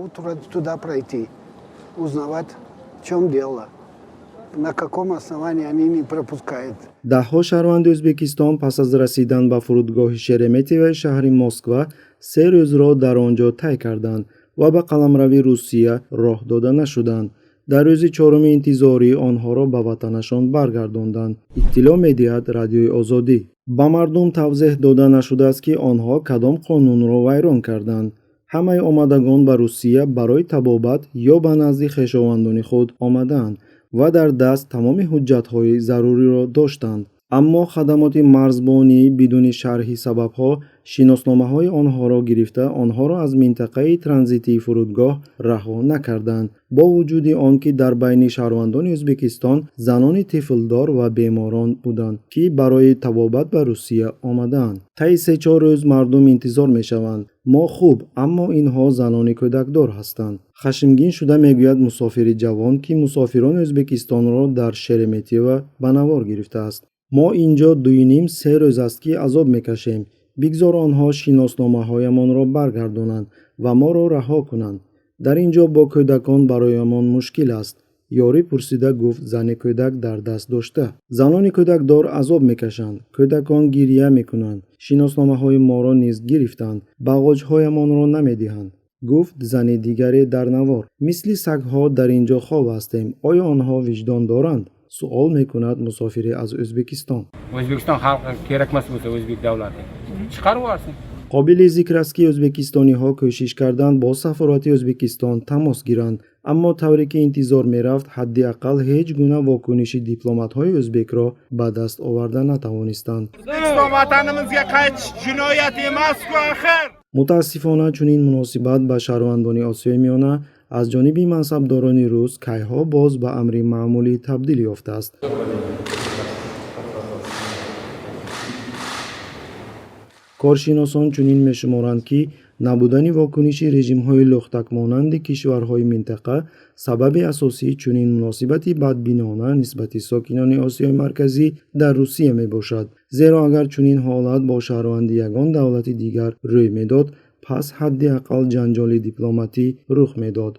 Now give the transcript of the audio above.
могу туда пройти, узнавать, в чем дело, на каком основании они не пропускают. Даҳҳо шаҳрванди Ӯзбекистон пас аз расидан ба фурудгоҳи Шереметевои шаҳри Москва 3 рӯзро дар онҷо тай карданд ва ба қаламрави Русия роҳ дода нашуданд. дар рӯзи 4 интизорӣ онҳоро ба ватанашон баргардонданд. иттилоъ медиҳад Радиои Озодӣ. ба мардум тавзеҳ дода нашудааст ки онҳо кадом қонунро вайрон карданд. ҳамаи омадагон ба Русия барои табобат ё ба назди хешовандони худ омадаанд ва дар даст тамоми ҳуҷҷатҳои заруриро доштанд. аммо хадамоти марзбонӣ бидуни шарҳи сабабҳо шиносномаҳои онҳоро гирифта онҳоро аз минтақаи транзитии фурудгоҳ раҳо накарданд, бо вуҷуди он ки дар байни шаҳрвандони Ӯзбекистон занони тифлдор ва беморон буданд ки барои табобат ба Русия омадаанд. таи 3-4 рӯз мардум интизор мешаванд. мо хуб, аммо инҳо занони кӯдакдор ҳастанд. хашмгин шуда мегӯяд мусофири ҷавон ки мусофирони Ӯзбекистонро дар Шереметева ба навор гирифтааст. мо инҷо 2.5-3 рӯз аст ки азоб мекашем. бигзор онҳо шиносномаҳоямонро баргардонанд ва моро раҳо кунанд. дар ин ҷо бо кӯдакон бароямон мушкил аст. ёрӣ пурсида гуфт зани кӯдак дар даст дошта. занони кӯдакдор азоб мекашанд. кӯдакон гирья мекунанд. шиносномаҳои моро низ гирифтанд. бағоҷҳоямонро намедиҳанд, гуфт зани дигаре дар навор. мисли сагҳо дар ин ҷо хоб ҳастем. оё онҳо виҷдон доранд? суол мекунад мусофире аз Ӯзбекистон. O'zbekiston xalqi kerakmas bo'lsa o'zbek davlati chiqarib yuborsin. қобили зикр аст ки ӯзбекистониҳо кӯшиш карданд бо сафорати Ӯзбекистон тамос гиранд, аммо тавре ки интизор мерафт, ҳадди аққал ҳеҷ гуна вокуниши дипломатҳои ӯзбекро ба даст оварда натавонистанд. O'zbekiston vatanimizga qaytish jinoyat emas-ku axir. мутаассифона чунин муносибат ба шаҳрвандони Осиёи Миёна аз ҷониби мансабдорони рус кайҳо боз ба амри маъмулӣ табдил ёфтааст. коршиносон чунин мешуморанд ки набудани вокуниши режимҳои лухтакмонанди кишварҳои минтақа сабаби асосии чунин муносибати бадбинона нисбати сокинони Осиёи Марказӣ дар Русия мебошад. зеро агар чунин ҳолат бо шаҳрванди ягон давлати дигар рӯй медод, пас ҳадди аққал ҷанҷоли дипломатӣ рух медод.